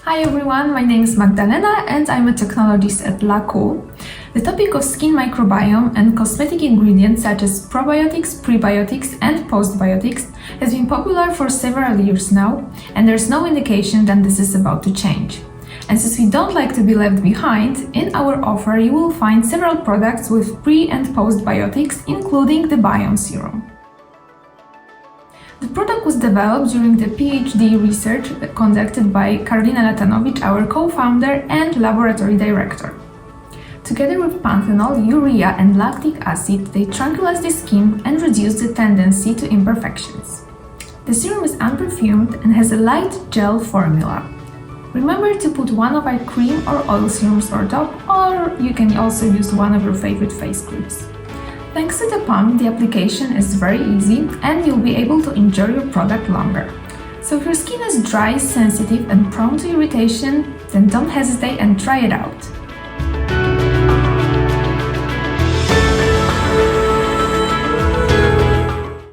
Hi everyone, my name is Magdalena and I'm a technologist at LaQ. The topic of skin microbiome and cosmetic ingredients such as probiotics, prebiotics and postbiotics has been popular for several years now, and there's no indication that this is about to change. And since we don't like to be left behind, in our offer you will find several products with pre- and postbiotics, including the BIOME serum. The product was developed during the PhD research conducted by Karolina Latanovic, our co-founder and laboratory director. Together with panthenol, urea and lactic acid, they tranquilize the skin and reduce the tendency to imperfections. The serum is unperfumed and has a light gel formula. Remember to put one of our cream or oil serums on top, or you can also use one of your favorite face creams. Thanks to the pump, the application is very easy and you'll be able to enjoy your product longer. So if your skin is dry, sensitive and prone to irritation, then don't hesitate and try it out.